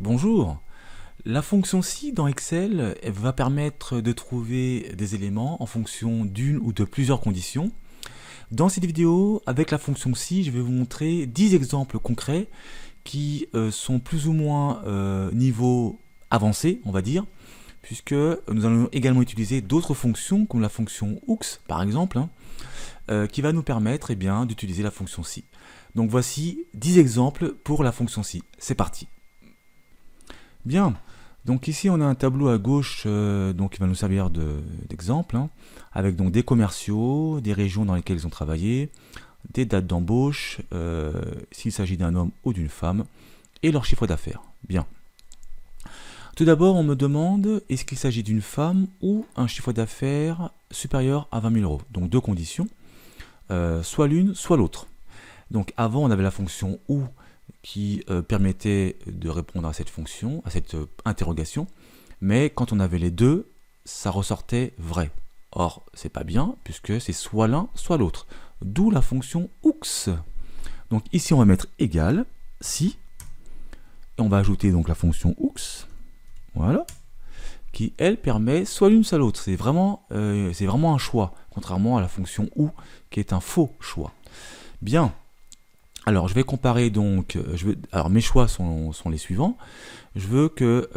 Bonjour. La fonction si dans Excel elle va permettre de trouver des éléments en fonction d'une ou de plusieurs conditions. Dans cette vidéo, avec la fonction si, je vais vous montrer 10 exemples concrets qui sont plus ou moins niveau avancé, on va dire, puisque nous allons également utiliser d'autres fonctions, comme la fonction hooks, par exemple, qui va nous permettre d'utiliser la fonction si. Donc voici 10 exemples pour la fonction si. C'est parti. Bien, donc ici on a un tableau à gauche qui va nous servir d'exemple, avec donc des commerciaux, des régions dans lesquelles ils ont travaillé, des dates d'embauche, s'il s'agit d'un homme ou d'une femme, et leur chiffre d'affaires. Bien. Tout d'abord, on me demande est-ce qu'il s'agit d'une femme ou un chiffre d'affaires supérieur à 20 000 euros. Donc deux conditions, soit l'une, soit l'autre. Donc avant, on avait la fonction ou qui permettait de répondre à cette fonction, à cette interrogation, mais quand on avait les deux, ça ressortait vrai. Or, c'est pas bien, puisque c'est soit l'un, soit l'autre. D'où la fonction hooks. Donc ici, on va mettre égal, si, et on va ajouter donc la fonction hooks, voilà, qui, elle, permet soit l'une, soit l'autre. C'est vraiment un choix, contrairement à la fonction ou, qui est un faux choix. Bien. Alors, je vais comparer donc, alors mes choix sont les suivants. Je veux que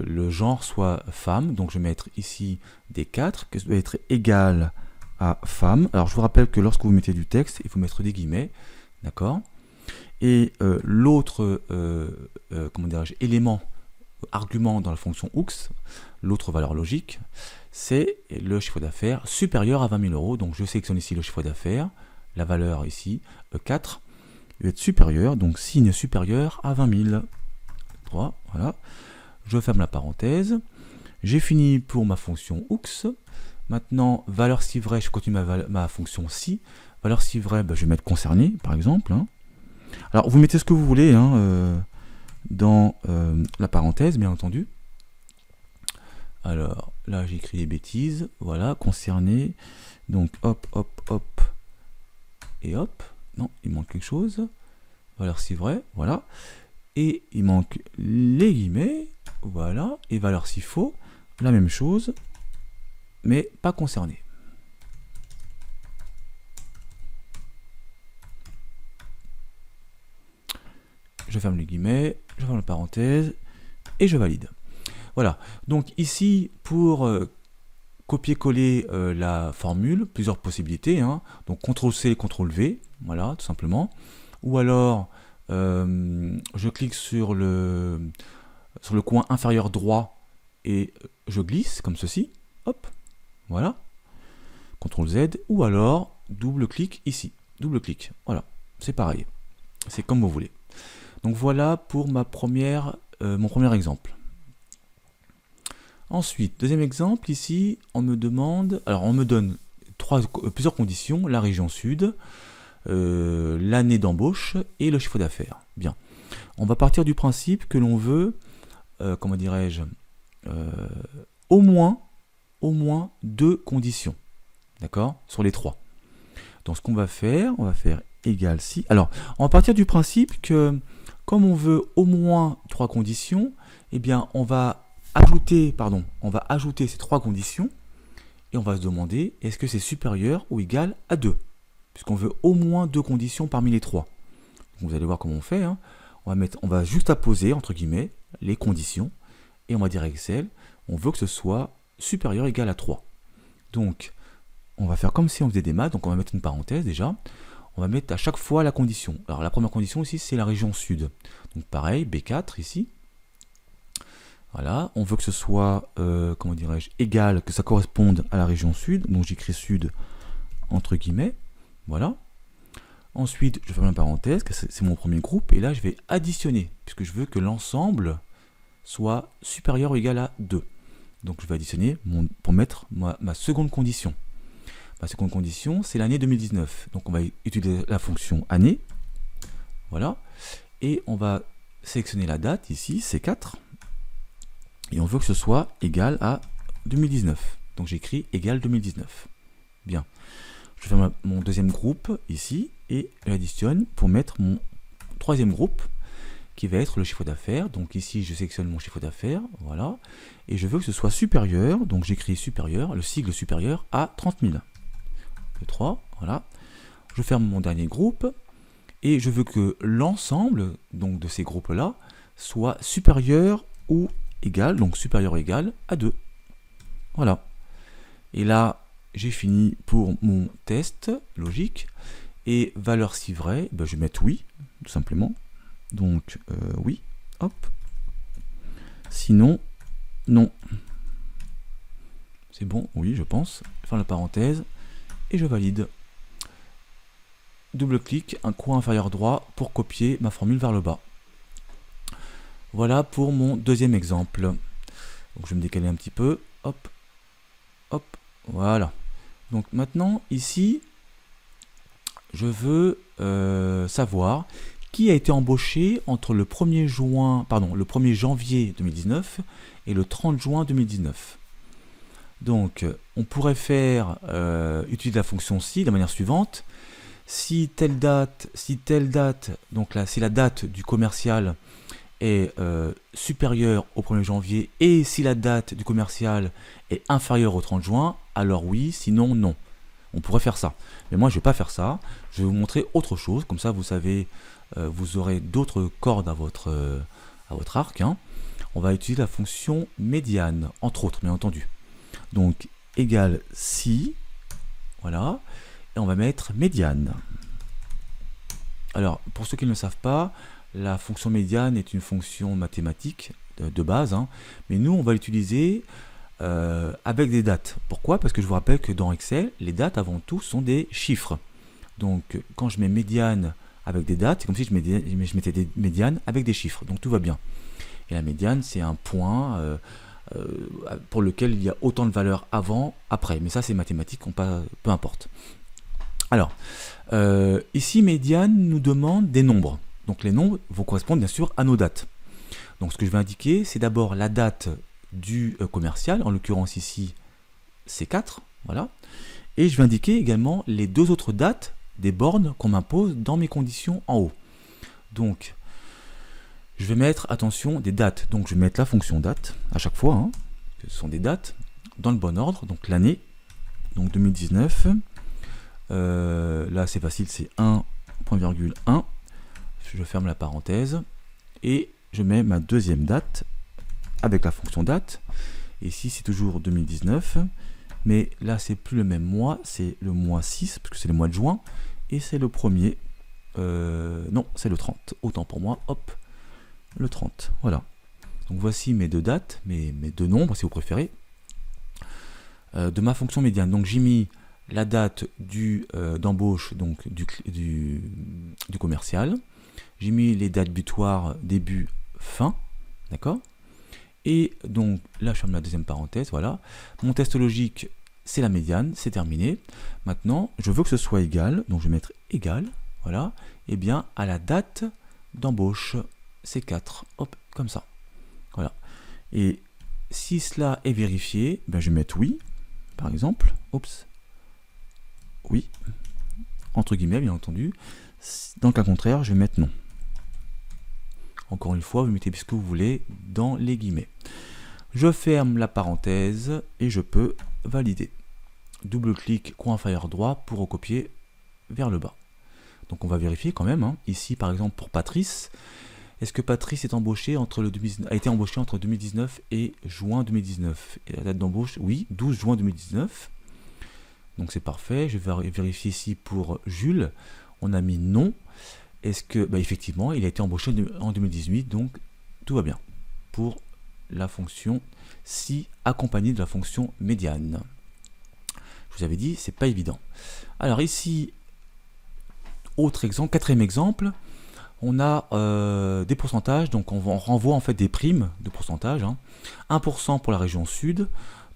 le genre soit femme, donc je vais mettre ici des 4, que ça doit être égal à femme. Alors, je vous rappelle que lorsque vous mettez du texte, il faut mettre des guillemets, d'accord? Et l'autre, élément, argument dans la fonction hooks, l'autre valeur logique, c'est le chiffre d'affaires supérieur à 20 000 euros. Donc, je sélectionne ici le chiffre d'affaires, la valeur ici, 4. Il va être supérieur, donc signe supérieur à 20 000. 3, voilà. Je ferme la parenthèse. J'ai fini pour ma fonction hooks. Maintenant, valeur si vrai, je continue ma fonction si. Valeur si vrai, je vais mettre concerné, par exemple. Alors, vous mettez ce que vous voulez dans la parenthèse, bien entendu. Alors, là, j'ai écrit des bêtises. Voilà, concerné. Donc, hop, hop, hop. Et hop. Non, il manque quelque chose. Valeur si vrai, voilà. Et il manque les guillemets, voilà. Et valeur si faux, la même chose, mais pas concerné. Je ferme les guillemets, je ferme la parenthèse, et je valide. Voilà. Donc ici, pour copier-coller la formule, plusieurs possibilités. Donc CTRL-C, CTRL-V, voilà, tout simplement. Ou alors, je clique sur le coin inférieur droit et je glisse comme ceci. Hop, voilà. CTRL-Z. Ou alors, double-clic ici. Double-clic, voilà. C'est pareil. C'est comme vous voulez. Donc voilà pour mon premier exemple. Ensuite, deuxième exemple, ici, on me donne plusieurs conditions, la région sud, l'année d'embauche et le chiffre d'affaires. Bien. On va partir du principe que l'on veut, au moins 2 conditions, d'accord, sur les 3. Donc ce qu'on va faire, égal si. Alors, on va partir du principe que, comme on veut au moins 3 conditions, eh bien, on va ajouter ces 3 conditions et on va se demander est-ce que c'est supérieur ou égal à 2, puisqu'on veut au moins 2 conditions parmi les 3. Donc vous allez voir comment on fait. On va juste apposer entre guillemets les conditions et on va dire à Excel, on veut que ce soit supérieur ou égal à 3. Donc on va faire comme si on faisait des maths, donc on va mettre une parenthèse déjà. On va mettre à chaque fois la condition. Alors la première condition ici c'est la région sud. Donc pareil, B4 ici. Voilà, on veut que ce soit, égal, que ça corresponde à la région sud. Donc j'écris sud entre guillemets. Voilà. Ensuite, je ferme la parenthèse, c'est mon premier groupe. Et là, je vais additionner, puisque je veux que l'ensemble soit supérieur ou égal à 2. Donc je vais additionner pour mettre ma seconde condition. Ma seconde condition, c'est l'année 2019. Donc on va utiliser la fonction année. Voilà. Et on va sélectionner la date ici, C4. Et on veut que ce soit égal à 2019. Donc j'écris égal 2019. Bien. Je fais mon deuxième groupe ici et j'additionne pour mettre mon troisième groupe qui va être le chiffre d'affaires. Donc ici, je sélectionne mon chiffre d'affaires, voilà, et je veux que ce soit supérieur, donc j'écris supérieur, le sigle supérieur à 30 000. Le 3, voilà. Je ferme mon dernier groupe, et je veux que l'ensemble donc de ces groupes-là soit supérieur ou égal, donc supérieur ou égal à 2. Voilà. Et là, j'ai fini pour mon test logique. Et valeur si vrai, ben je vais mettre oui, tout simplement. Donc oui, hop. Sinon, non. C'est bon, oui, je pense. Je ferme la parenthèse et je valide. Double-clic, un coin inférieur droit pour copier ma formule vers le bas. Voilà pour mon deuxième exemple. Donc je vais me décaler un petit peu. Hop, hop, voilà. Donc maintenant, ici, je veux savoir qui a été embauché entre le 1er janvier 2019 et le 30 juin 2019. Donc, on pourrait utiliser la fonction si de la manière suivante. Si telle date, donc là, si la date du commercial est supérieure au 1er janvier et si la date du commercial est inférieure au 30 juin, alors oui, sinon non. On pourrait faire ça. Mais moi, je ne vais pas faire ça. Je vais vous montrer autre chose. Comme ça, vous savez, vous aurez d'autres cordes à votre arc. Hein. On va utiliser la fonction médiane, entre autres, bien entendu. Donc, égale si, voilà, et on va mettre médiane. Alors, pour ceux qui ne le savent pas, la fonction médiane est une fonction mathématique de base, hein, mais nous, on va l'utiliser avec des dates. Pourquoi? Parce que je vous rappelle que dans Excel, les dates avant tout sont des chiffres. Donc, quand je mets médiane avec des dates, c'est comme si je mettais des médianes avec des chiffres. Donc, tout va bien. Et la médiane, c'est un point pour lequel il y a autant de valeurs avant, après. Mais ça, c'est mathématique, peu importe. Alors, ici, médiane nous demande des nombres. Donc, les nombres vont correspondre bien sûr à nos dates. Donc, ce que je vais indiquer, c'est d'abord la date du commercial, en l'occurrence ici, c'est 4. Voilà. Et je vais indiquer également les deux autres dates des bornes qu'on m'impose dans mes conditions en haut. Donc, je vais mettre, attention, des dates. Donc, je vais mettre la fonction date à chaque fois. Hein, ce sont des dates dans le bon ordre. Donc, l'année, donc 2019. Là, c'est facile, c'est 1.1. Je ferme la parenthèse. Et je mets ma deuxième date avec la fonction date. Et ici, c'est toujours 2019. Mais là, c'est plus le même mois. C'est le mois 6, parce que c'est le mois de juin. Et c'est le premier. Non, c'est le 30. Autant pour moi. Hop. Le 30, voilà. Donc voici mes deux dates, mes deux nombres si vous préférez, de ma fonction médiane. Donc j'ai mis la date d'embauche donc du commercial, j'ai mis les dates butoirs début, fin, d'accord. Et donc là je ferme la deuxième parenthèse, voilà. Mon test logique c'est la médiane, c'est terminé. Maintenant je veux que ce soit égal, donc je vais mettre égal, voilà, et bien à la date d'embauche. C'est 4, hop, comme ça. Voilà. Et si cela est vérifié, ben je vais mettre oui, par exemple. Oups. Oui. Entre guillemets, bien entendu. Dans le cas contraire, je vais mettre non. Encore une fois, vous mettez ce que vous voulez dans les guillemets. Je ferme la parenthèse et je peux valider. Double-clic, coin inférieur droit pour recopier vers le bas. Donc on va vérifier quand même. Hein. Ici, par exemple, pour Patrice, est-ce que Patrice est embauché a été embauché entre 2019 et juin 2019? Et la date d'embauche, oui, 12 juin 2019. Donc c'est parfait. Je vais vérifier ici pour Jules. On a mis non. Est-ce que, bah effectivement, il a été embauché en 2018, donc tout va bien. Pour la fonction si accompagnée de la fonction médiane. Je vous avais dit, c'est pas évident. Alors ici, autre exemple, quatrième exemple. On a des pourcentages, donc on renvoie en fait des primes de pourcentage. Hein. 1% pour la région sud,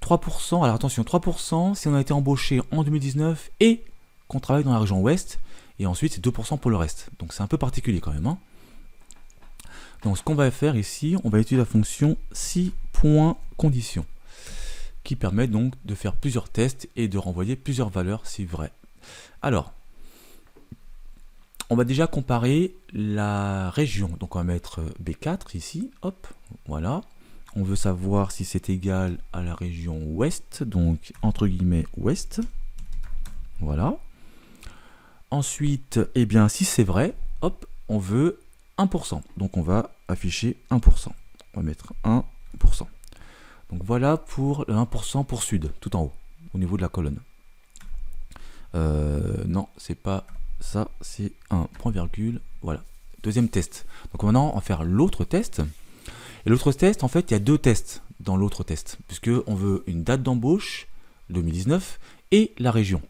3%, alors attention, 3% si on a été embauché en 2019 et qu'on travaille dans la région ouest, et ensuite c'est 2% pour le reste. Donc c'est un peu particulier quand même. Hein. Donc ce qu'on va faire ici, on va utiliser la fonction si.condition, qui permet donc de faire plusieurs tests et de renvoyer plusieurs valeurs si vrai. Alors, on va déjà comparer la région. Donc on va mettre B4 ici, hop, voilà. On veut savoir si c'est égal à la région ouest, donc entre guillemets ouest. Voilà. Ensuite, eh bien, si c'est vrai, hop, on veut 1%. Donc on va afficher 1%. On va mettre 1%. Donc voilà pour le 1% pour sud, tout en haut, au niveau de la colonne. Non, c'est pas ça, c'est un point virgule. Voilà. Deuxième test. Donc maintenant, on va faire l'autre test. Et l'autre test, en fait, il y a deux tests dans l'autre test, puisque on veut une date d'embauche 2019 et la région.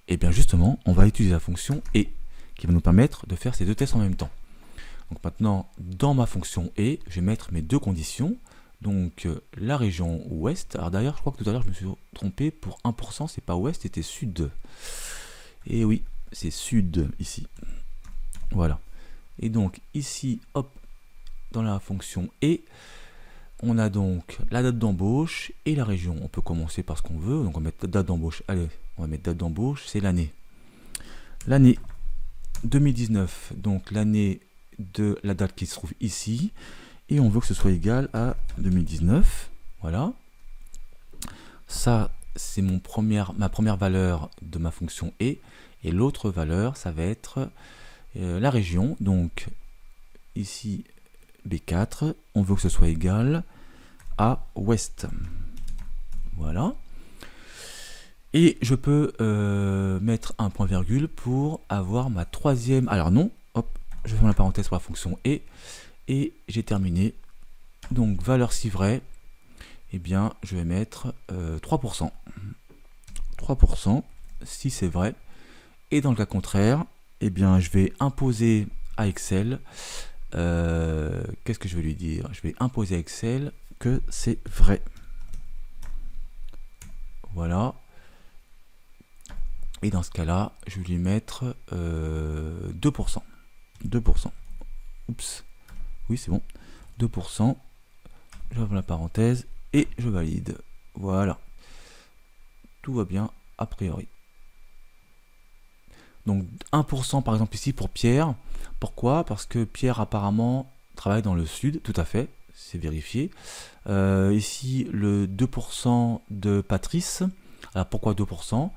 Et bien justement, on va utiliser la fonction et qui va nous permettre de faire ces deux tests en même temps. Donc maintenant, dans ma fonction et, je vais mettre mes deux conditions. Donc la région ouest. Alors d'ailleurs, je crois que tout à l'heure, je me suis trompé pour 1%, c'est pas ouest, c'était sud. Et oui, c'est sud ici. Voilà. Et donc ici, hop, dans la fonction et, on a donc la date d'embauche et la région. On peut commencer par ce qu'on veut. Donc on va mettre date d'embauche. Allez, on va mettre date d'embauche, c'est l'année. L'année 2019, donc l'année de la date qui se trouve ici. Et on veut que ce soit égal à 2019. Voilà. Ça, c'est ma première valeur de ma fonction et l'autre valeur, ça va être la région. Donc ici, B4, on veut que ce soit égal à ouest. Voilà. Et je peux mettre un point virgule pour avoir ma troisième. Alors non, hop, je ferme la parenthèse pour la fonction et j'ai terminé. Donc valeur si vrai, eh bien je vais mettre 3%. 3% si c'est vrai. Et dans le cas contraire, eh bien je vais imposer à Excel. Qu'est-ce que je vais lui dire? Je vais imposer à Excel que c'est vrai. Voilà. Et dans ce cas-là, je vais lui mettre 2%. 2%. Oups. Oui, c'est bon. 2%. J'ouvre la parenthèse et je valide. Voilà. Tout va bien a priori. Donc 1% par exemple ici pour Pierre. Pourquoi? Parce que Pierre apparemment travaille dans le sud, tout à fait, c'est vérifié. Ici le 2% de Patrice. Alors pourquoi 2%?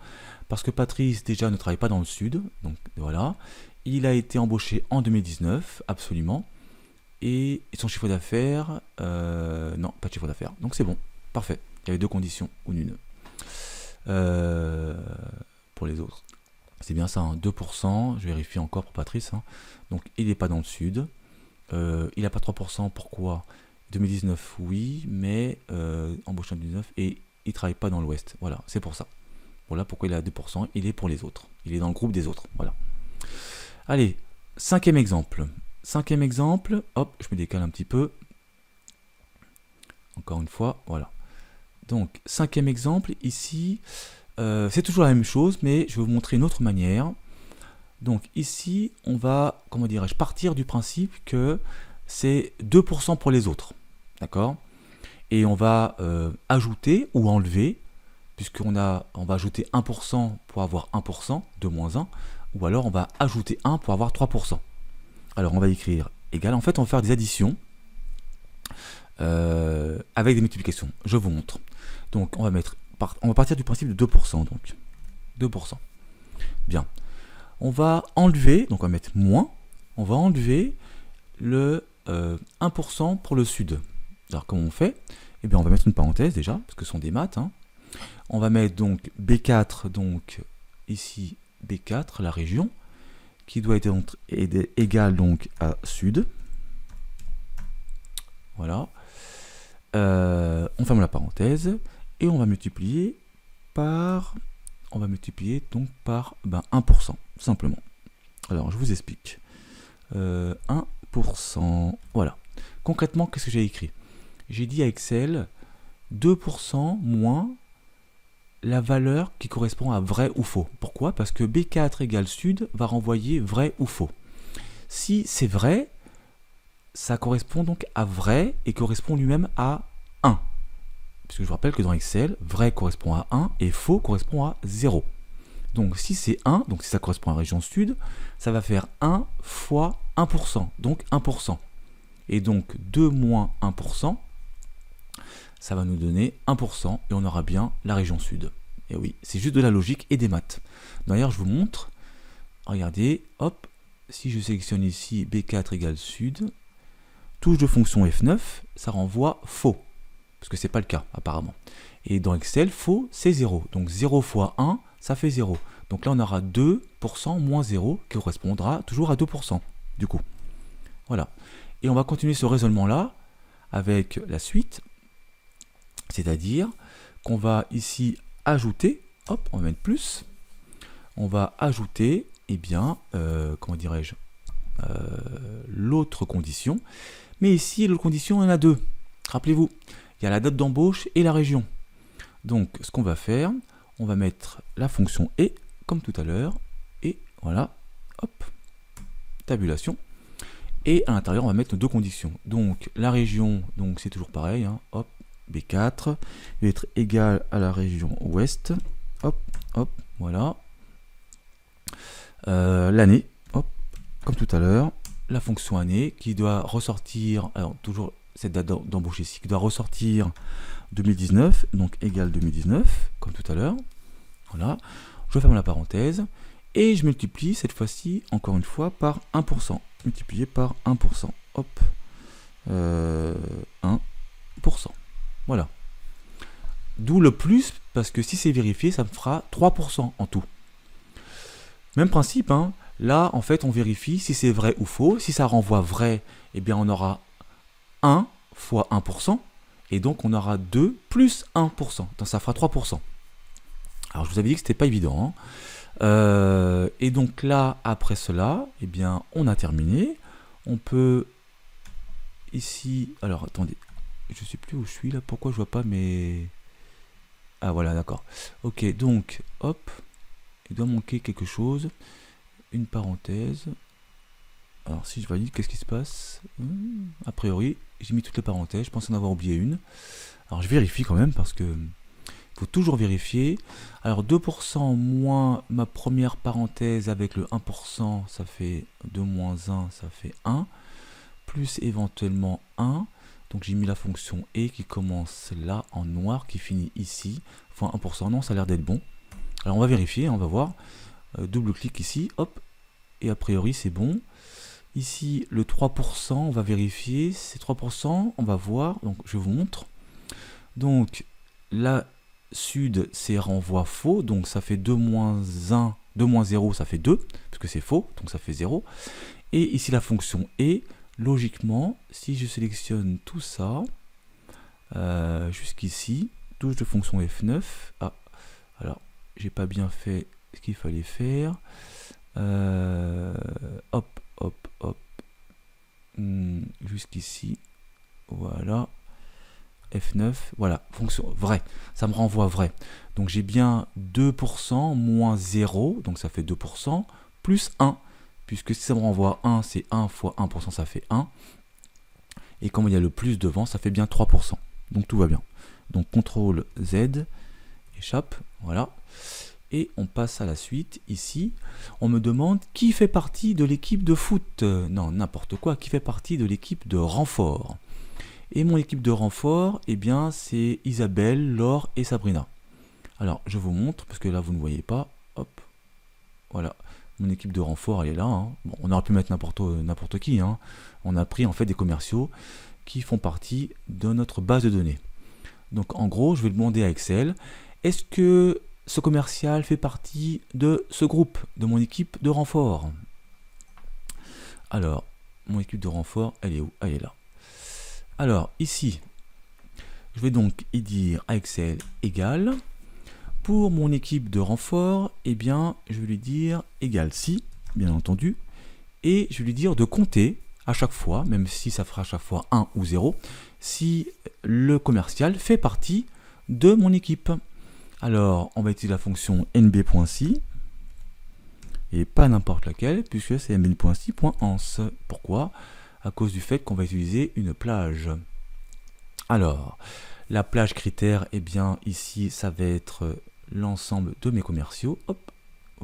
Parce que Patrice déjà ne travaille pas dans le sud, donc voilà. Il a été embauché en 2019, absolument. Et son chiffre d'affaires, non, pas de chiffre d'affaires. Donc c'est bon, parfait. Il y avait deux conditions, ou une. Pour les autres. C'est bien ça, hein, 2%, je vérifie encore pour Patrice. Hein. Donc il n'est pas dans le sud. Il n'a pas 3%, pourquoi? 2019, oui, mais embauché en 2019 et il ne travaille pas dans l'ouest. Voilà, c'est pour ça. Voilà pourquoi il est à 2%, il est pour les autres. Il est dans le groupe des autres. Voilà. Allez, cinquième exemple. Cinquième exemple, hop, je me décale un petit peu. Encore une fois, voilà. Donc, cinquième exemple, ici, c'est toujours la même chose, mais je vais vous montrer une autre manière. Donc ici, on va, comment dirais-je, partir du principe que c'est 2% pour les autres. D'accord? Et on va ajouter ou enlever, puisqu'on va ajouter 1% pour avoir 1%, 2 moins 1, ou alors on va ajouter 1 pour avoir 3%. Alors on va écrire égal. En fait, on va faire des additions avec des multiplications. Je vous montre. Donc on va partir du principe de 2%. Donc 2%. Bien. On va enlever, donc on va mettre moins, on va enlever le 1% pour le sud. Alors comment on fait? Eh bien on va mettre une parenthèse déjà, parce que ce sont des maths. Hein. On va mettre donc B4, donc ici B4, la région, qui doit être égale donc à sud. Voilà. On ferme la parenthèse et on va multiplier par... On va multiplier donc par 1%, simplement. Alors, je vous explique. 1%, voilà. Concrètement, qu'est-ce que j'ai écrit? J'ai dit à Excel 2% moins la valeur qui correspond à vrai ou faux. Pourquoi? Parce que B4 égale sud va renvoyer vrai ou faux. Si c'est vrai, ça correspond donc à vrai et correspond lui-même à 1. Puisque je vous rappelle que dans Excel, vrai correspond à 1 et faux correspond à 0. Donc si c'est 1, donc si ça correspond à la région sud, ça va faire 1 fois 1%, donc 1%. Et donc 2 moins 1%, ça va nous donner 1%, et on aura bien la région sud. Et oui, c'est juste de la logique et des maths. D'ailleurs, je vous montre, regardez, hop, si je sélectionne ici B4 égale sud, touche de fonction F9, ça renvoie faux, parce que c'est pas le cas apparemment. Et dans Excel, faux, c'est 0. Donc 0 fois 1, ça fait 0. Donc là, on aura 2% moins 0, qui correspondra toujours à 2%, du coup. Voilà. Et on va continuer ce raisonnement-là avec la suite, c'est-à-dire qu'on va ici ajouter, hop, on va mettre plus, on va ajouter, eh bien, comment dirais-je, l'autre condition. Mais ici, l'autre condition, il y en a deux. Rappelez-vous, il y a la date d'embauche et la région. Donc, ce qu'on va faire, on va mettre la fonction et, comme tout à l'heure, et voilà, hop, tabulation. Et à l'intérieur, on va mettre nos deux conditions. Donc, la région, donc c'est toujours pareil, hein, hop, B4, va être égal à la région ouest, hop, hop, voilà. L'année, hop, comme tout à l'heure, la fonction année qui doit ressortir, alors toujours cette date d'embauche ici, qui doit ressortir 2019, donc égale 2019, comme tout à l'heure. Voilà, je ferme la parenthèse et je multiplie cette fois-ci, encore une fois, par 1%. Multiplié par 1%. Hop, 1%. Voilà. D'où le plus, parce que si c'est vérifié, ça me fera 3% en tout. Même principe, hein. Là, en fait, on vérifie si c'est vrai ou faux. Si ça renvoie vrai, eh bien, on aura 1 fois 1%. Et donc, on aura 2 plus 1%. Donc, ça fera 3%. Alors, je vous avais dit que ce n'était pas évident. Hein. Et donc là, après cela, eh bien, on a terminé. On peut ici... Alors, attendez. Je ne sais plus où je suis là. Pourquoi je vois pas mes... Ah, voilà, d'accord. Ok, donc, hop. Il doit manquer quelque chose. Une parenthèse. Alors si je valide, qu'est-ce qui se passe? A priori, j'ai mis toutes les parenthèses. Je pense en avoir oublié une. Alors je vérifie quand même parce que il faut toujours vérifier. Alors 2% moins ma première parenthèse avec le 1%, ça fait 2 moins 1, ça fait 1. Plus éventuellement 1. Donc j'ai mis la fonction et qui commence là en noir, qui finit ici. Fois 1%, non, ça a l'air d'être bon. Alors on va vérifier, on va voir. Double-clic ici, hop. Et a priori c'est bon. Ici le 3%, on va vérifier. C'est 3%, on va voir. Donc je vous montre. Donc la sud c'est renvoi faux. Donc ça fait 2 moins 1, 2 moins 0, ça fait 2. Parce que c'est faux, donc ça fait 0. Et ici la fonction est, logiquement, si je sélectionne tout ça, jusqu'ici, touche de fonction F9. Ah, alors j'ai pas bien fait ce qu'il fallait faire. Hop, hop, hop. Jusqu'ici. Voilà. F9. Voilà. Fonction vrai. Ça me renvoie vrai. Donc j'ai bien 2% moins 0. Donc ça fait 2%. Plus 1. Puisque si ça me renvoie 1, c'est 1 fois 1%, ça fait 1. Et comme il y a le plus devant, ça fait bien 3%. Donc tout va bien. Donc CTRL Z. Échappe. Voilà. Et on passe à la suite, ici, on me demande qui fait partie de l'équipe de foot. Non, n'importe quoi, qui fait partie de l'équipe de renfort. Et mon équipe de renfort, eh bien, c'est Isabelle, Laure et Sabrina. Alors, je vous montre, parce que là, vous ne voyez pas. Hop, voilà, mon équipe de renfort, elle est là. Hein. Bon, on aurait pu mettre n'importe qui. Hein. On a pris, en fait, des commerciaux qui font partie de notre base de données. Donc, en gros, je vais demander à Excel, est-ce que ce commercial fait partie de ce groupe, de mon équipe de renfort? Alors, mon équipe de renfort, elle est où? Elle est là. Alors, ici, je vais donc y dire à Excel égal. Pour mon équipe de renfort, eh bien, je vais lui dire égal si, bien entendu. Et je vais lui dire de compter à chaque fois, même si ça fera à chaque fois 1 ou 0, si le commercial fait partie de mon équipe. Alors, on va utiliser la fonction nb.si, et pas n'importe laquelle, puisque c'est nb.si.ans. Pourquoi? À cause du fait qu'on va utiliser une plage. Alors, la plage critère, eh bien, ici, ça va être l'ensemble de mes commerciaux. Hop,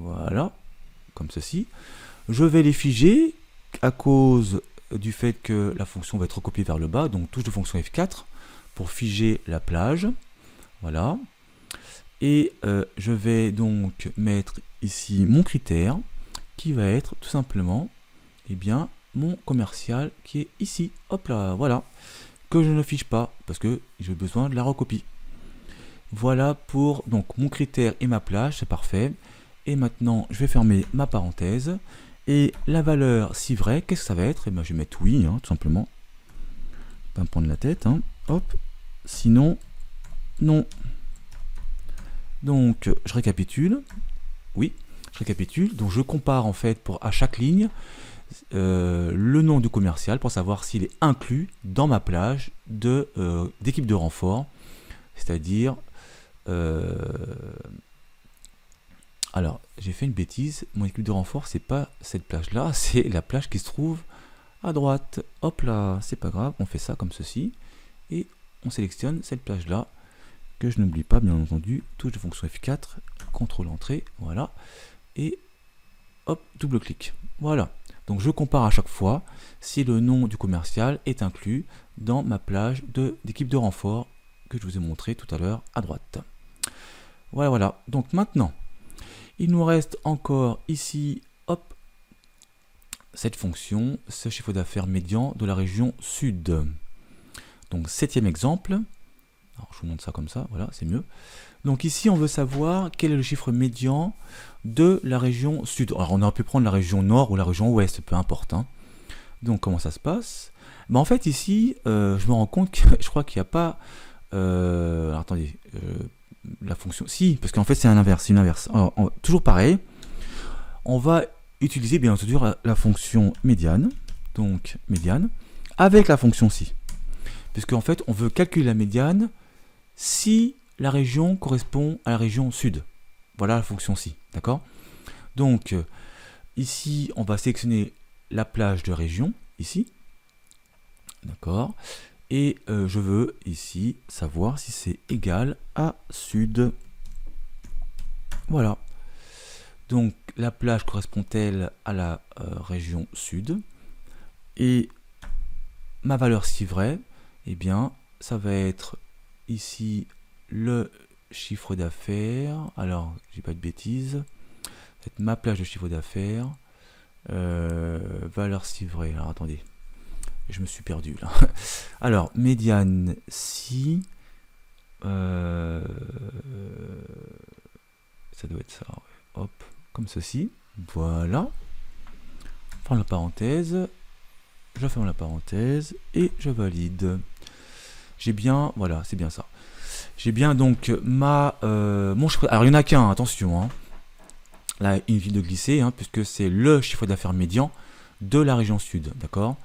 Voilà, comme ceci. Je vais les figer à cause du fait que la fonction va être recopiée vers le bas, donc touche de fonction F4 pour figer la plage. Voilà. Et je vais donc mettre ici mon critère qui va être tout simplement mon commercial qui est ici. Hop là, voilà. Que je ne fiche pas parce que j'ai besoin de la recopie. Voilà pour donc mon critère et ma plage, c'est parfait. Et maintenant, je vais fermer ma parenthèse. Et la valeur, si vrai, qu'est-ce que ça va être? Et je vais mettre oui, tout simplement. Pas me prendre la tête. Hop. Sinon, non. Donc, je récapitule. Oui, je récapitule. Donc, je compare en fait à chaque ligne le nom du commercial pour savoir s'il est inclus dans ma plage d'équipe de renfort. C'est-à-dire... alors, j'ai fait une bêtise. Mon équipe de renfort, c'est pas cette plage-là, c'est la plage qui se trouve à droite. Hop là, c'est pas grave, on fait ça comme ceci. Et on sélectionne cette plage-là, que je n'oublie pas, bien entendu. Touche de fonction F4, contrôle entrée, voilà. Et hop, double-clic. Voilà. Donc je compare à chaque fois si le nom du commercial est inclus dans ma plage d'équipe de renfort que je vous ai montré tout à l'heure à droite. Voilà, voilà. Donc maintenant, il nous reste encore ici, hop, cette fonction, ce chiffre d'affaires médian de la région sud. Donc, 7e exemple. Alors, je vous montre ça comme ça, voilà, c'est mieux. Donc ici, on veut savoir quel est le chiffre médian de la région sud. Alors, on aurait pu prendre la région nord ou la région ouest, peu importe. Donc, comment ça se passe? En fait, ici, je me rends compte que je crois qu'il n'y a pas... alors, attendez... la fonction, si, parce qu'en fait c'est une inverse. Alors, toujours pareil, on va utiliser bien entendu la fonction médiane, donc médiane, avec la fonction si, puisque en fait on veut calculer la médiane si la région correspond à la région sud. Voilà la fonction si, d'accord? Donc ici on va sélectionner la plage de région, ici, d'accord? Et je veux ici savoir si c'est égal à sud. Voilà. Donc la plage correspond-elle à la région sud? Et ma valeur si vraie, eh bien, ça va être ici le chiffre d'affaires. Alors, j'ai pas de bêtises. Ça va être ma plage de chiffre d'affaires. Valeur si vraie. Alors, attendez. Je me suis perdu là. Alors, médiane si. Ça doit être ça. Ouais. Hop, comme ceci. Voilà. Ferme la parenthèse. Je ferme la parenthèse et je valide. J'ai bien, voilà, c'est bien ça. J'ai bien donc mon chiffre. Alors, il n'y en a qu'un, attention. Là, inutile de glisser, puisque c'est le chiffre d'affaires médian de la région sud. D'accord?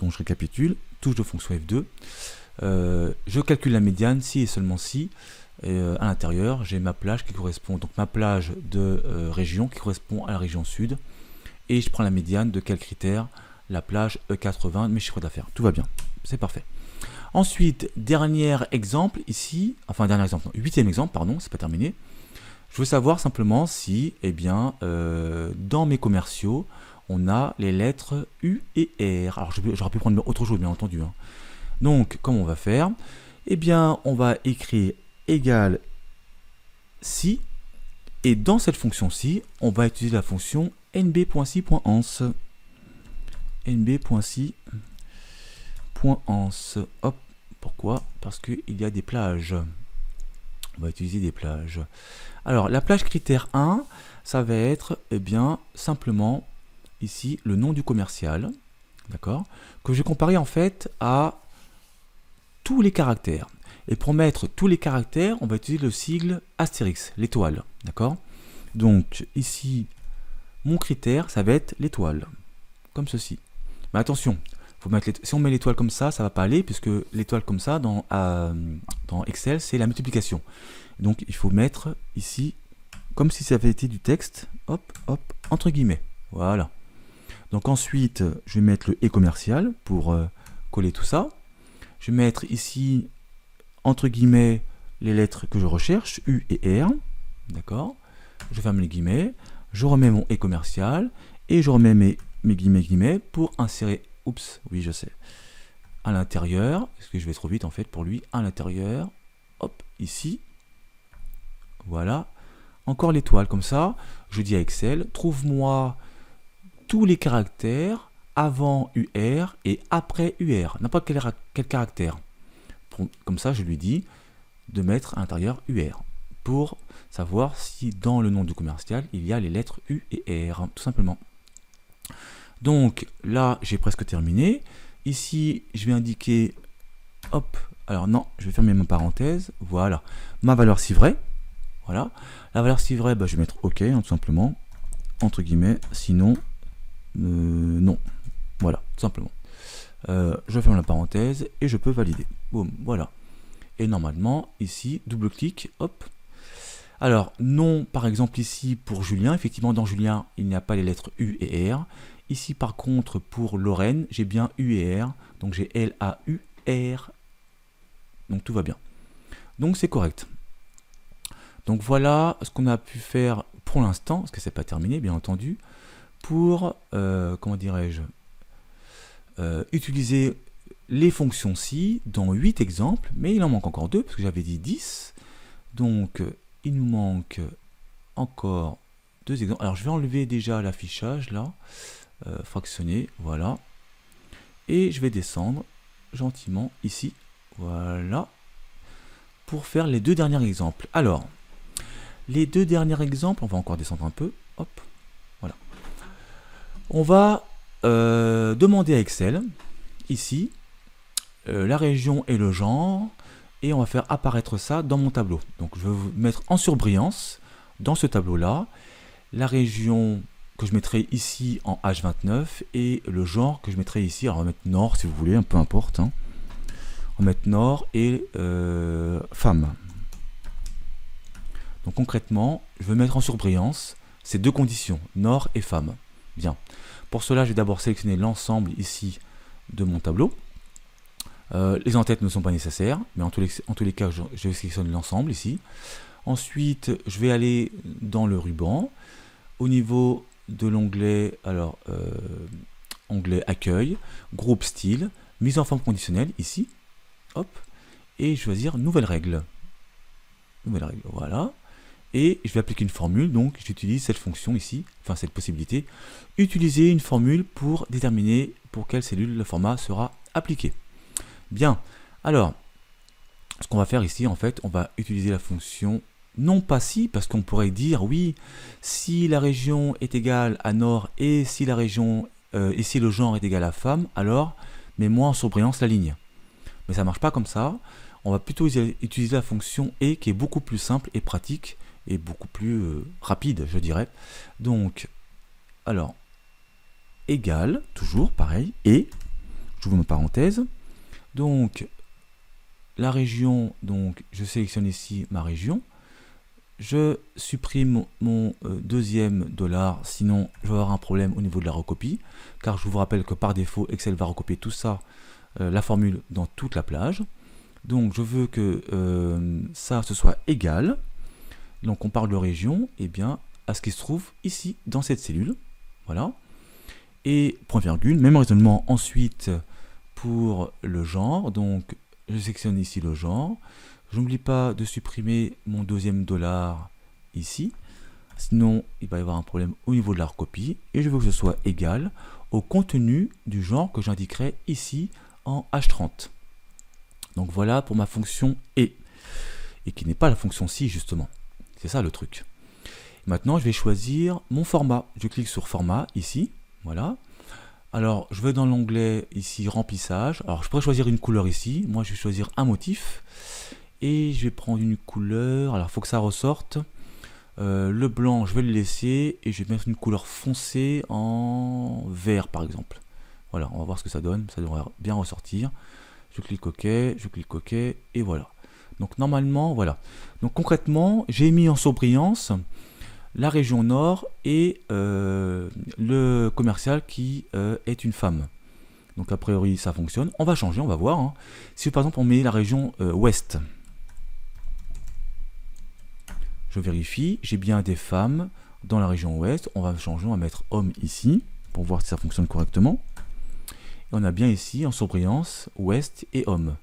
Donc je récapitule, touche de fonction F2, je calcule la médiane si et seulement si, à l'intérieur j'ai ma plage qui correspond, donc ma plage de région qui correspond à la région sud, et je prends la médiane de quel critère? La plage E80 de mes chiffres d'affaires, tout va bien, c'est parfait. Ensuite, dernier exemple ici, enfin dernier exemple, non, 8e exemple, pardon, c'est pas terminé, je veux savoir simplement si, dans mes commerciaux, on a les lettres U et R. Alors, j'aurais pu prendre autre chose, bien entendu. Donc, comment on va faire? Eh bien, on va écrire égal si, et dans cette fonction-ci, on va utiliser la fonction nb.si.ans. nb.si.ans. Hop, pourquoi? Parce qu'il y a des plages. On va utiliser des plages. Alors, la plage critère 1, ça va être, simplement... ici le nom du commercial, d'accord, que je vais comparer en fait à tous les caractères. Et pour mettre tous les caractères, on va utiliser le sigle astérix, l'étoile, d'accord. Donc ici, mon critère, ça va être l'étoile, comme ceci. Mais attention, faut mettre si on met l'étoile comme ça va pas aller, puisque l'étoile comme ça, dans Excel, c'est la multiplication. Donc il faut mettre ici, comme si ça avait été du texte, hop, hop, entre guillemets, voilà. Donc ensuite, je vais mettre le « et » commercial pour coller tout ça. Je vais mettre ici, entre guillemets, les lettres que je recherche, U et R. D'accord. Je ferme les guillemets. Je remets mon et commercial et je remets mes guillemets pour insérer, oups, oui je sais, à l'intérieur, parce que je vais trop vite en fait pour lui, à l'intérieur, hop, ici, voilà, encore l'étoile, comme ça, je dis à Excel, trouve-moi tous les caractères avant UR et après UR, n'importe quel caractère. Comme ça, je lui dis de mettre à l'intérieur UR, pour savoir si dans le nom du commercial, il y a les lettres U et R, tout simplement. Donc là, j'ai presque terminé. Ici, je vais indiquer, hop, alors non, je vais fermer ma parenthèse, voilà, ma valeur si vrai, voilà. La valeur si vrai, bah, je vais mettre OK, hein, tout simplement, entre guillemets, sinon, non, voilà, tout simplement. Je ferme la parenthèse et je peux valider, boum, voilà. Et normalement, ici, double-clic, hop. Alors, non, par exemple, ici, pour Julien, effectivement, dans Julien, il n'y a pas les lettres U et R. Ici, par contre, pour Lorraine, j'ai bien U et R. Donc, j'ai L-A-U-R. Donc, tout va bien. Donc, c'est correct. Donc, voilà ce qu'on a pu faire pour l'instant, parce que c'est pas terminé, bien entendu, pour, comment dirais-je, utiliser les fonctions ci dans 8 exemples, mais il en manque encore 2, parce que j'avais dit 10. Donc, il nous manque encore 2 exemples. Alors, je vais enlever déjà l'affichage, là, fractionner, voilà. Et je vais descendre gentiment ici, voilà, pour faire les 2 derniers exemples. Alors, les 2 derniers exemples, on va encore descendre un peu, hop, voilà. On va demander à Excel, ici, la région et le genre, et on va faire apparaître ça dans mon tableau. Donc je vais vous mettre en surbrillance, dans ce tableau-là, la région que je mettrai ici en H29, et le genre que je mettrai ici, alors on va mettre Nord si vous voulez, peu importe, hein. On va mettre Nord et femme. Donc concrètement, je vais mettre en surbrillance ces 2 conditions, Nord et femme. Bien. Pour cela, je vais d'abord sélectionner l'ensemble ici de mon tableau. Les en-têtes ne sont pas nécessaires, mais en tous les cas, je sélectionne l'ensemble ici. Ensuite, je vais aller dans le ruban. Au niveau de l'onglet, alors, onglet accueil, groupe style, mise en forme conditionnelle ici. Hop. Et choisir nouvelle règle. Nouvelle règle, voilà. Et je vais appliquer une formule, donc j'utilise cette fonction ici, enfin cette possibilité. Utiliser une formule pour déterminer pour quelle cellule le format sera appliqué. Bien, alors, ce qu'on va faire ici, en fait, on va utiliser la fonction non pas si, parce qu'on pourrait dire, oui, si la région est égale à Nord et si la région, et si le genre est égal à femme, alors mets-moi en surbrillance la ligne. Mais ça ne marche pas comme ça. On va plutôt utiliser la fonction et qui est beaucoup plus simple et pratique et beaucoup plus rapide, je dirais. Donc, alors, égal, toujours pareil, et, j'ouvre ma parenthèse, donc, la région, donc, je sélectionne ici ma région, je supprime mon deuxième $, sinon je vais avoir un problème au niveau de la recopie, car je vous rappelle que par défaut, Excel va recopier tout ça, la formule dans toute la plage. Donc, je veux que ça, ce soit égal. Donc on parle de région, et bien à ce qui se trouve ici dans cette cellule, voilà. Et point virgule, même raisonnement ensuite pour le genre. Donc je sélectionne ici le genre. Je n'oublie pas de supprimer mon deuxième $, ici, sinon il va y avoir un problème au niveau de la recopie. Et je veux que ce soit égal au contenu du genre que j'indiquerai ici en H30. Donc voilà pour ma fonction et qui n'est pas la fonction si justement. C'est ça le truc. Maintenant, je vais choisir mon format. Je clique sur format ici. Voilà. Alors, je vais dans l'onglet ici remplissage. Alors, je pourrais choisir une couleur ici. Moi, je vais choisir un motif. Et je vais prendre une couleur. Alors, il faut que ça ressorte. Le blanc, je vais le laisser. Et je vais mettre une couleur foncée en vert, par exemple. Voilà, on va voir ce que ça donne. Ça devrait bien ressortir. Je clique OK. Je clique OK. Et voilà. Donc normalement, voilà. Donc concrètement, j'ai mis en surbrillance la région Nord et le commercial qui est une femme. Donc a priori, ça fonctionne. On va changer, on va voir. Hein. Si par exemple on met la région Ouest, je vérifie, j'ai bien des femmes dans la région ouest, on va changer, on va mettre homme ici, pour voir si ça fonctionne correctement. Et on a bien ici, en surbrillance, ouest et homme.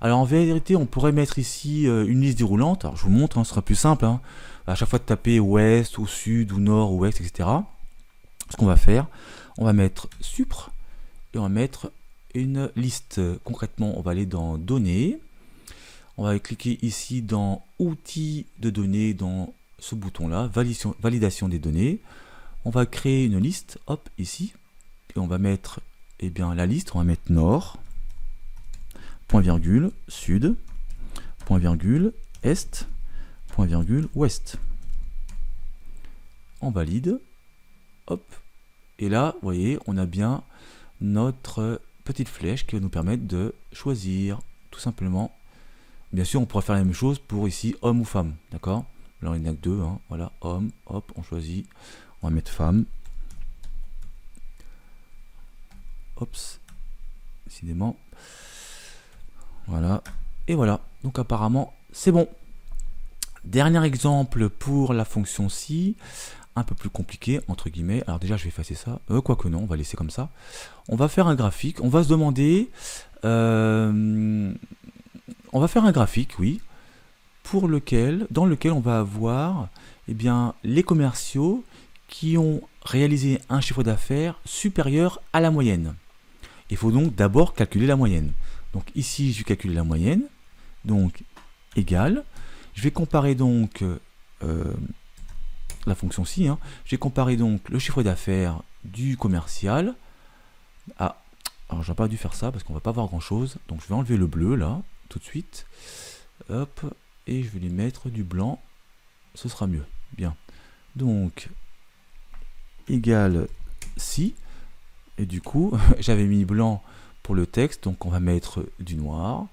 Alors en vérité, on pourrait mettre ici une liste déroulante. Alors je vous montre, ce sera plus simple. À chaque fois de taper ouest, ou sud, ou nord, ou ouest, etc. Ce qu'on va faire, on va mettre supr, et on va mettre une liste. Concrètement, on va aller dans données. On va cliquer ici dans outils de données, dans ce bouton-là, validation des données. On va créer une liste, hop, ici. Et on va mettre, eh bien, la liste, on va mettre nord, point virgule, sud, point virgule, est, point virgule, ouest. On valide, hop. Et là, vous voyez, on a bien notre petite flèche qui va nous permettre de choisir, tout simplement. Bien sûr, on pourra faire la même chose pour ici, homme ou femme, d'accord? Là, il n'y en a que deux, voilà, homme, hop, on choisit, on va mettre femme. Ops, décidément. Voilà, et voilà, donc apparemment, c'est bon. Dernier exemple pour la fonction si, un peu plus compliqué, entre guillemets. Alors déjà, je vais effacer ça, quoique non, on va laisser comme ça. On va faire un graphique, on va se demander... on va faire un graphique, oui, dans lequel on va avoir eh bien, les commerciaux qui ont réalisé un chiffre d'affaires supérieur à la moyenne. Il faut donc d'abord calculer la moyenne. Donc ici, je vais calculer la moyenne, donc égale. Je vais comparer donc la fonction si. Je vais comparer donc le chiffre d'affaires du commercial. Ah, alors j'aurais pas dû faire ça parce qu'on va pas voir grand chose. Donc je vais enlever le bleu là, tout de suite. Hop, et je vais lui mettre du blanc. Ce sera mieux. Bien. Donc, égale si. Et du coup, j'avais mis blanc pour le texte, donc on va mettre du noir.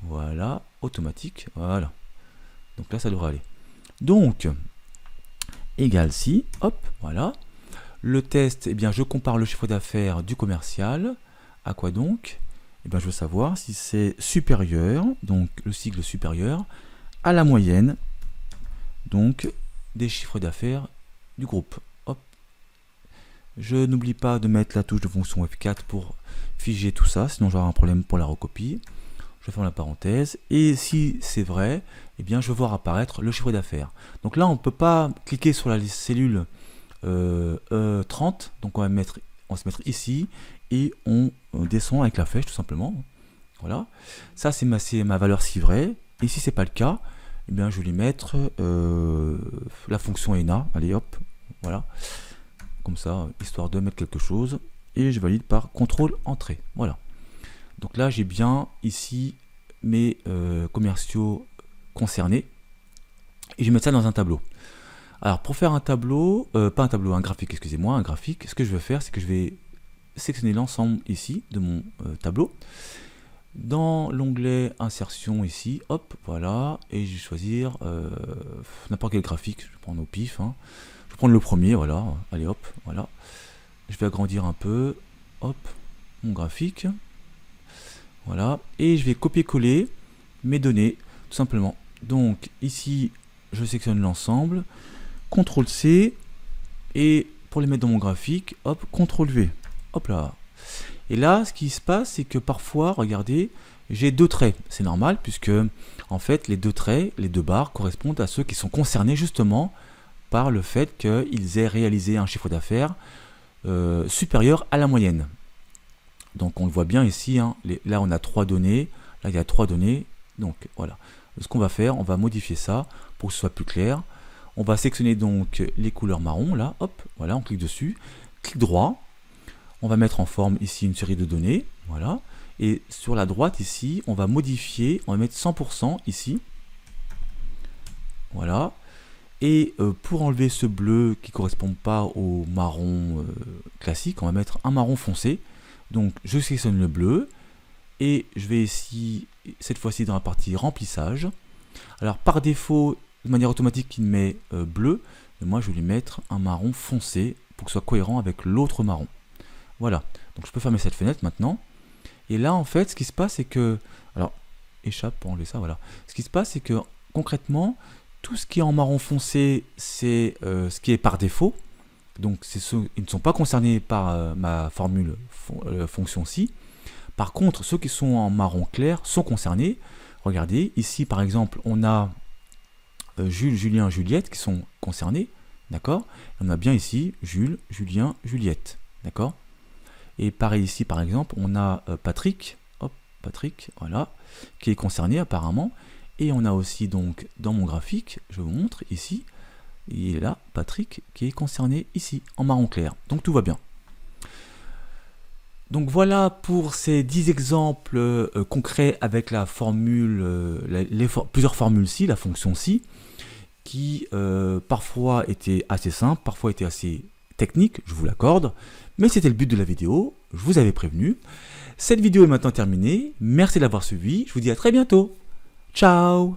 Voilà, automatique. Voilà. Donc là, ça devrait aller. Donc, égale si, hop, voilà. Le test, eh bien, je compare le chiffre d'affaires du commercial. À quoi donc? Eh bien, je veux savoir si c'est supérieur, donc le sigle supérieur, à la moyenne, donc des chiffres d'affaires du groupe. Hop. Je n'oublie pas de mettre la touche de fonction F4 pour figer tout ça, sinon j'aurai un problème pour la recopie. Je ferme la parenthèse, et si c'est vrai, eh bien je vais voir apparaître le chiffre d'affaires. Donc là, on ne peut pas cliquer sur la cellule 30, donc on va se mettre ici, et on descend avec la flèche tout simplement. Voilà, ça c'est ma valeur si vrai, et si c'est pas le cas, eh bien je vais lui mettre la fonction ENA, allez hop, voilà, comme ça, histoire de mettre quelque chose, et je valide par CTRL entrée, voilà. Donc là j'ai bien ici mes commerciaux concernés, et je vais mettre ça dans un tableau. Alors pour faire un tableau, un graphique, excusez-moi, un graphique, ce que je vais faire, c'est que je vais sélectionner l'ensemble ici de mon tableau. Dans l'onglet insertion ici, hop, voilà, et je vais choisir n'importe quel graphique, je vais prendre au pif, je vais prendre le premier, voilà, allez hop, voilà. Je vais agrandir un peu, hop, mon graphique, voilà, et je vais copier-coller mes données, tout simplement. Donc ici, je sélectionne l'ensemble, CTRL C, et pour les mettre dans mon graphique, hop, CTRL V, hop là. Et là, ce qui se passe, c'est que parfois, regardez, j'ai deux traits. C'est normal, puisque en fait, les deux traits, les deux barres, correspondent à ceux qui sont concernés justement par le fait qu'ils aient réalisé un chiffre d'affaires supérieur à la moyenne. Donc on le voit bien ici, là on a 3 données, là il y a 3 données, donc voilà. Ce qu'on va faire, on va modifier ça pour que ce soit plus clair. On va sélectionner donc les couleurs marron, là, hop, voilà, on clique dessus, clic droit. On va mettre en forme ici une série de données, voilà. Et sur la droite ici, on va modifier, on va mettre 100% ici. Voilà. Et pour enlever ce bleu qui ne correspond pas au marron classique, on va mettre un marron foncé. Donc je sélectionne le bleu. Et je vais ici, cette fois-ci dans la partie remplissage. Alors par défaut, de manière automatique, il met bleu. Mais moi je vais lui mettre un marron foncé pour que ce soit cohérent avec l'autre marron. Voilà, donc je peux fermer cette fenêtre maintenant. Et là, en fait, ce qui se passe, c'est que... Alors, échappe pour enlever ça, voilà. Ce qui se passe, c'est que, concrètement, Tout ce qui est en marron foncé, c'est ce qui est par défaut. Donc ils ne sont pas concernés par ma formule fonction si. Par contre, ceux qui sont en marron clair sont concernés. Regardez, ici par exemple, on a Jules, Julien, Juliette qui sont concernés. D'accord? On a bien ici Jules, Julien, Juliette. D'accord? Et pareil ici par exemple, on a Patrick, hop, Patrick, voilà, qui est concerné apparemment. Et on a aussi donc dans mon graphique, je vous montre ici, il est là, Patrick, qui est concerné ici, en marron clair. Donc tout va bien. Donc voilà pour ces 10 exemples concrets avec la formule, plusieurs formules si, la fonction si, qui parfois étaient assez simples, parfois étaient assez techniques, je vous l'accorde, mais c'était le but de la vidéo, je vous avais prévenu. Cette vidéo est maintenant terminée, merci de l'avoir suivi, je vous dis à très bientôt. Ciao!